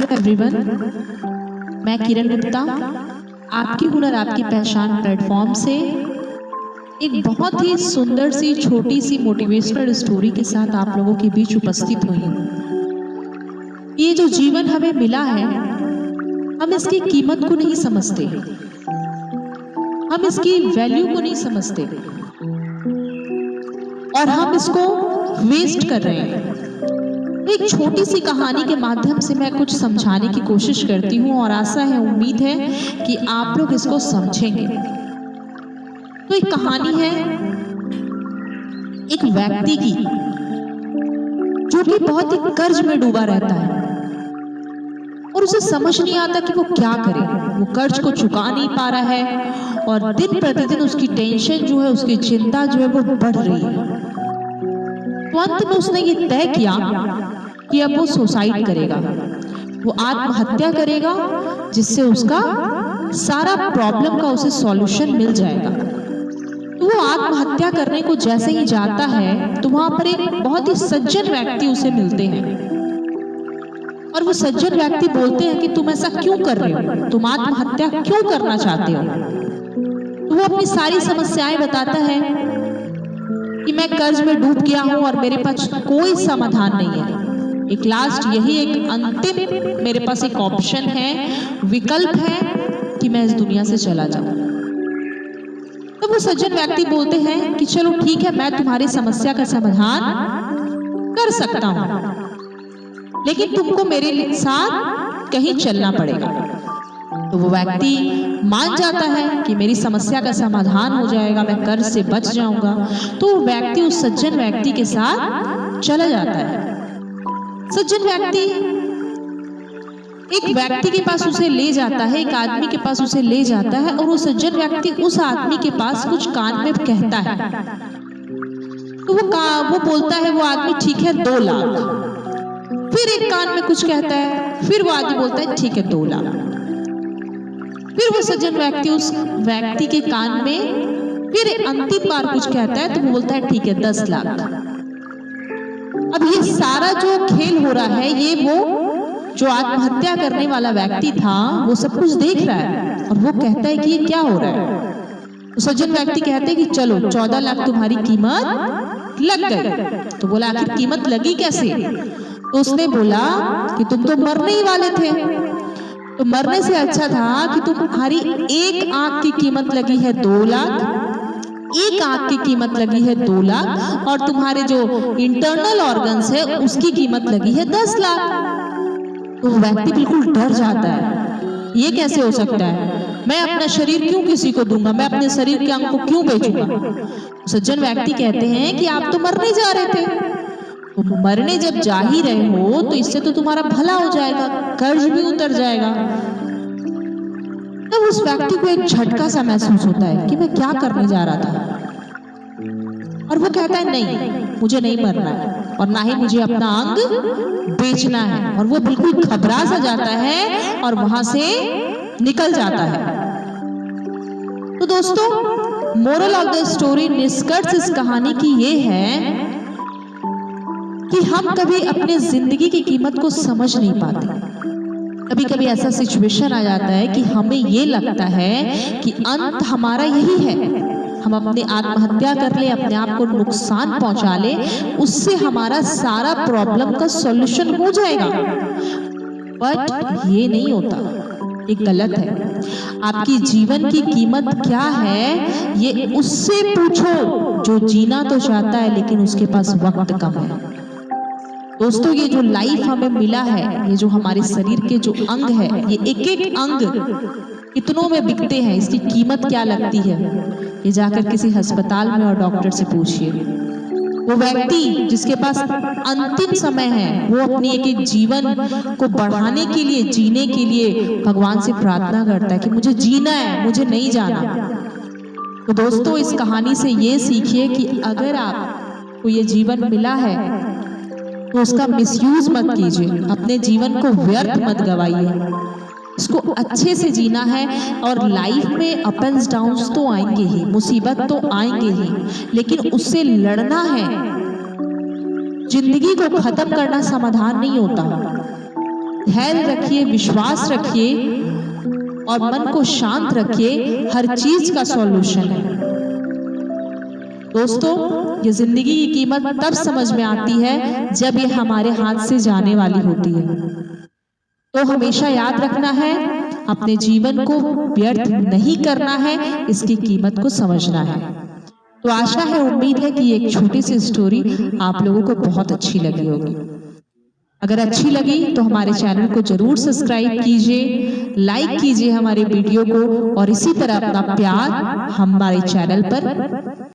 Hello everyone, मैं किरण गुप्ता आपकी हुनर आपकी पहचान प्लेटफॉर्म से एक बहुत ही सुंदर सी छोटी सी मोटिवेशनल स्टोरी के साथ आप लोगों के बीच उपस्थित हुई हूँ। ये जो जीवन हमें मिला है, हम इसकी कीमत को नहीं समझते, हम इसकी वैल्यू को नहीं समझते और हम इसको वेस्ट कर रहे हैं। एक छोटी सी कहानी के माध्यम से मैं कुछ समझाने की कोशिश करती हूँ और आशा है, उम्मीद है कि आप लोग इसको समझेंगे। तो एक कहानी है एक व्यक्ति की जो कि बहुत ही कर्ज में डूबा रहता है और उसे समझ नहीं आता कि वो क्या करे। वो कर्ज को चुका नहीं पा रहा है और दिन प्रतिदिन उसकी टेंशन जो है, उसकी चिंता जो है वो बढ़ रही है। तो अंत में उसने ये तय किया कि अब वो सुसाइड करेगा, वो आत्महत्या करेगा, जिससे उसका सारा प्रॉब्लम का उसे सॉल्यूशन मिल जाएगा। तो वो आत्महत्या करने को जैसे ही जाता है तो वहां पर एक बहुत ही सज्जन व्यक्ति उसे मिलते हैं और वो सज्जन व्यक्ति बोलते हैं कि तुम ऐसा क्यों कर रहे हो, तुम आत्महत्या क्यों करना चाहते हो। तो वो अपनी सारी समस्याएं बताता है कि मैं कर्ज में डूब गया हूं और मेरे पास कोई समाधान नहीं है। एक लास्ट यही एक अंतिम मेरे पास एक ऑप्शन है, विकल्प है कि मैं इस दुनिया से चला जाऊं। तो वो सज्जन व्यक्ति बोलते हैं कि चलो ठीक है, मैं तुम्हारी समस्या का समाधान कर सकता हूं, लेकिन तुमको मेरे साथ कहीं चलना पड़ेगा। तो वो व्यक्ति मान जाता है कि मेरी समस्या का समाधान हो जाएगा, मैं कर्ज से बच जाऊंगा। तो वो व्यक्ति उस सज्जन व्यक्ति के साथ चला जाता है। सज्जन व्यक्ति एक व्यक्ति के पास उसे ले जाता है, एक आदमी के पास उसे ले जाता है और वो सज्जन व्यक्ति उस आदमी के पास कुछ कान में कहता है। तो वो बोलता है, वो आदमी ठीक है 2 लाख। फिर एक कान में कुछ कहता है, फिर वो आदमी बोलता है ठीक है 2 लाख। फिर वो सज्जन व्यक्ति उस व्यक्ति के कान में फिर अंतिम बार कुछ कहता है, तो वो बोलता है ठीक है 10 लाख। अब ये सारा जो खेल हो रहा है, ये वो जो आत्महत्या करने वाला व्यक्ति था वो सब कुछ देख रहा है और वो कहता है कि ये क्या हो रहा है। तो सज्जन व्यक्ति कहते हैं कि चलो 14 लाख तुम्हारी कीमत लग गई। तो बोला आखिर कीमत लगी कैसे? तो उसने बोला कि तुम तो मरने ही वाले थे, तो मरने से अच्छा था कि तुम्हारी एक आंख की कीमत लगी है 2 लाख, एक आंख की कीमत लगी है 2 लाख और तुम्हारे जो इंटरनल ऑर्गन्स है उसकी कीमत लगी है 10 लाख। तो व्यक्ति बिल्कुल डर जाता है, ये कैसे हो सकता है, मैं अपना शरीर क्यों किसी को दूंगा, मैं अपने शरीर के अंग को क्यों बेचूंगा। सज्जन व्यक्ति कहते हैं कि आप तो मरने जा रहे थे, तो मरने जब जा ही रहे हो तो इससे तो तुम्हारा भला हो जाएगा, कर्ज भी उतर जाएगा। तब उस व्यक्ति को एक झटका सा महसूस होता है कि मैं क्या करने जा रहा था, और वो कहता है नहीं, मुझे नहीं मरना है और ना ही मुझे अपना अंग बेचना है। और वो बिल्कुल घबरा सा जाता है और वहां से निकल जाता है। तो दोस्तों, मोरल ऑफ द स्टोरी, निष्कर्ष इस कहानी की ये है कि हम कभी अपने जिंदगी की कीमत को समझ नहीं पाते। कभी कभी ऐसा सिचुएशन आ जाता है कि हमें ये लगता है कि अंत हमारा यही है, हम अपनी आत्महत्या कर ले, अपने आप को नुकसान पहुंचा ले, उससे हमारा सारा प्रॉब्लम का सॉल्यूशन हो जाएगा। बट ये नहीं होता, ये गलत है। आपकी जीवन की कीमत क्या है ये उससे पूछो जो जीना तो चाहता है लेकिन उसके पास वक्त कम है। दोस्तों, ये जो लाइफ हमें मिला है, ये जो हमारे शरीर के जो अंग है, ये एक एक अंग कितनों में बिकते हैं, इसकी कीमत क्या लगती है, ये जाकर किसी अस्पताल में और डॉक्टर से पूछिए। वो व्यक्ति जिसके पास अंतिम समय है, वो अपनी एक एक जीवन को बढ़ाने के लिए, जीने के लिए भगवान से प्रार्थना करता है कि मुझे जीना है, मुझे नहीं जाना। तो दोस्तों, इस कहानी से ये सीखिए कि अगर आपको ये जीवन मिला है तो उसका मिसयूज मत कीजिए, अपने जीवन को व्यर्थ मत गवाइए, इसको अच्छे से जीना है। और लाइफ में अप एंड डाउन्स तो आएंगे ही, मुसीबत तो आएंगे ही, लेकिन उससे लड़ना है। जिंदगी को खत्म करना समाधान नहीं होता। धैर्य रखिए, विश्वास रखिए और मन को शांत रखिए, हर चीज का सॉल्यूशन है। दोस्तों, ये जिंदगी की कीमत तब समझ में आती है जब ये हमारे हाथ से जाने वाली होती है। तो हमेशा याद रखना है, अपने जीवन को व्यर्थ नहीं करना है, इसकी कीमत को समझना है। तो आशा है, उम्मीद है कि एक छोटी सी स्टोरी आप लोगों को बहुत अच्छी लगी होगी। अगर अच्छी लगी तो हमारे चैनल को जरूर सब्सक्राइब कीजिए, लाइक कीजिए हमारे वीडियो को और इसी तरह अपना प्यार हमारे चैनल पर